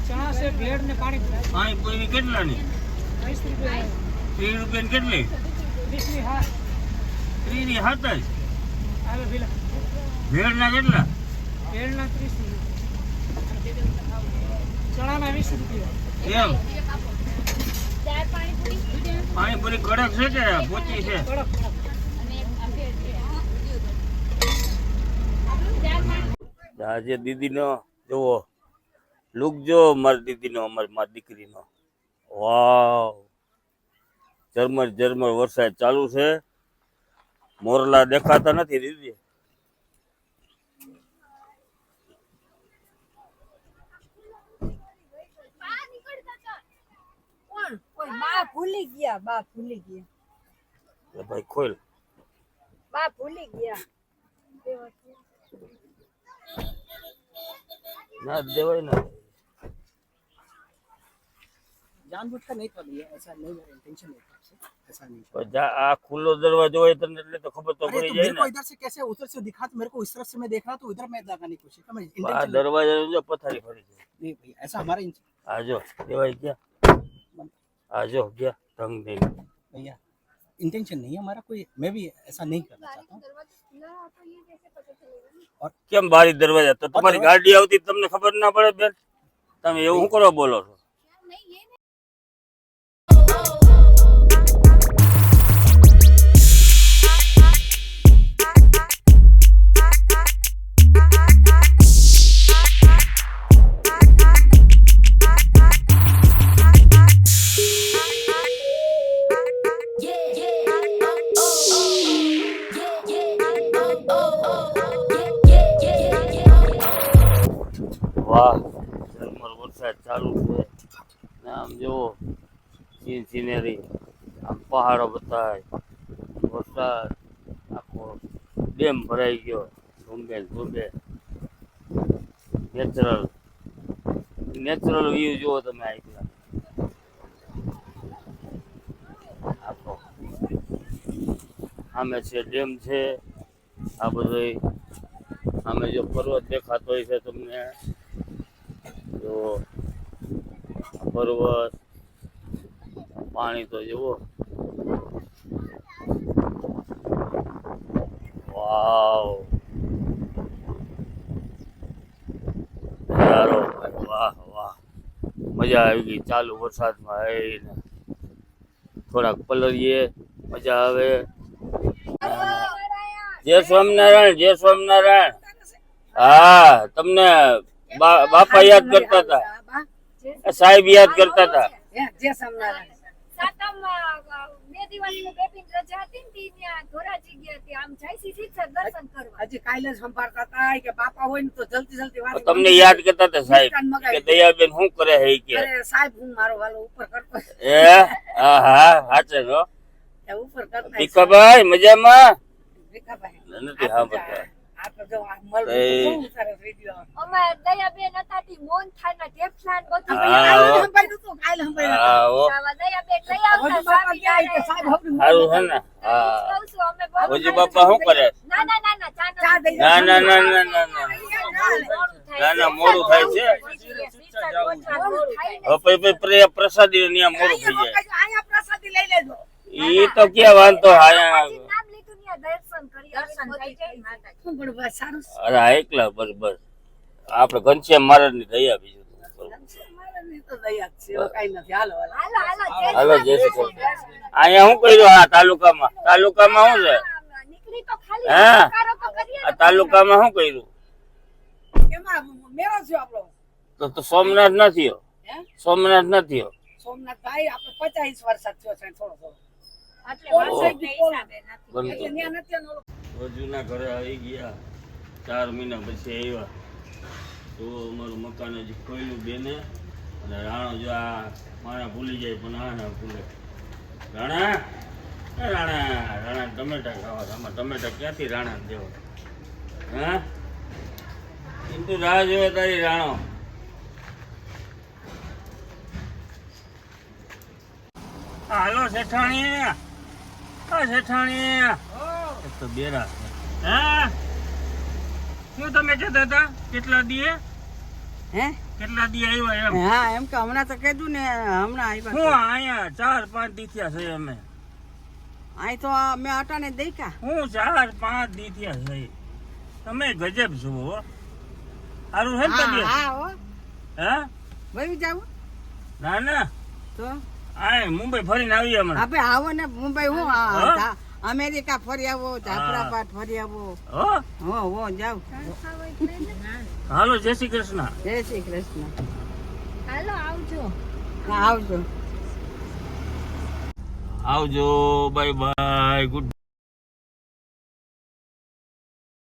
ચણા છે ભેળ ને પાણી પૂરી કેટલાની 30 રૂપિયા 30 રૂપિયાની કેટલી 30 ની હા 30 ની હાથ જ આવે પેલા ભેળના કેટલા ભેળના 30 રૂપિયા ચણાના 20 રૂપિયા એમ પાણીપુરી કડક છે કે પોચી છે આજે દીદીનો જોવો લુક જો મારી દીદીનો મારી દીકરીનો વાવ ઝરમર વરસાદ ચાલુ છે મોરલા દેખાતા નથી દીદી બા ભૂલી ગયા ભાઈ ખોલ બા ભૂલી ગયા ના દેવાય ના जानबूझकर नहीं तोड़ी है ऐसा नहीं है इंटेंशन नहीं था ऐसा नहीं આ ખુલ્લો દરવાજો હોય તને એટલે તો ખબર તો પડી જાય मेरे को इधर से कैसे उधर से दिखा तो मेरे को इस तरफ से मैं देख रहा तो इधर मैं लगाने की कोशिश कर मैं આ इंटेंशन દરવાજા જો પથારી ફરી જાય नहीं भैया ऐसा हमारा આ જો દેવાય ગયા આ જો ગયા ઢંગ દે भैया इंटेंशन नहीं है हमारा कोई मैं भी ऐसा नहीं करना चाहता हूँ કેમ બારી દરવાજા તો તમારી ગાડી આવતી તમને ખબર ના પડે બેન તમે એવું કરો બોલો છો વાહ ઝરમર વરસાદ ચાલુ છે ને આમ જુઓ સિનેરી આમ પહાડો બતાય વરસાદ આખો ડેમ ભરાઈ ગયો ઝુંબે નેચરલ વ્યૂ જુઓ તમે આટલા આખો સામે છે ડેમ છે આ બધો સામે જો પર્વત દેખાતો હોય છે તમને જો પર્વત પાણી તો જુઓ વાવ નજારો વાહ મજા આવી ગઈ ચાલુ વરસાદમાં આવીને થોડાક પલળીએ મજા આવે જય સ્વામિનારાયણ હા તમને બાપા યાદ કરતા હતા સાહેબ યાદ કરતા હતા તમને યાદ કરતા હતા સાહેબ કે દયાબેન શું કરે હે કે સાહેબ હું મારો વાલો ઉપર કરતો હા સાચે જો ભીખાભાઈ મજામાં નથી હા બતા બાપા શું કરે ના મોડું થાય છે પ્રસાદી ત્યાં મોડું થઈ જાય ઈ તો ક્યાં વાંધો અરે એકલા બસ આપડે ઘનશ્યામ મહારાજ ની દયા બીજું હાલો જય શ્રી કૃષ્ણ અહીંયા શું કર્યું હા તાલુકામાં શું છે હા આ તાલુકામાં શું કર્યું તો સોમનાથ નથી સોમનાથ ભાઈ આપણે 50 વર્ષ થયો છે થોડો વજુના ઘરે આવી ગયા 4 મહિના પછી આવ્યા તો અમારું મકાન હજી ખોયલું બેને અને રાણો જો આ મારા ભૂલી જાય પણ આ ના ભૂલે રાણા ટમેટા ખાવા આમાં ટમેટા ક્યાંથી રાણા દેવા હા কিন্তু રાહ જોવે તારી રાણો હાલો શેઠાણી તો બેરા હા શું તમે કહેતા હતા કેટલા દીએ હે કેટલા દી આવ્યા એમ હા એમ કે હમણાં તો કીધું ને હમણાં આવ્યા હું અહીંયા 4-5 દી થયા છે અમે અહીં તો મેં અટાણે દેખ્યા હું 4-5 દી થયા છે તમે ગજબ છો હો સારું છે ને હા તબિયત હા હો હા વહી જાવ ના ના તો આ મુંબઈ ફરીને આવી હમણાં આપણે આવો ને મુંબઈ હું હા? અમેરિકા ફરી આવો જાફરાબાદ ફરી આવો હો હો જાવ હાલો જય શ્રી કૃષ્ણ જય શ્રી કૃષ્ણ હાલો આવજો હા આવજો આવજો બાય બાય ગુડ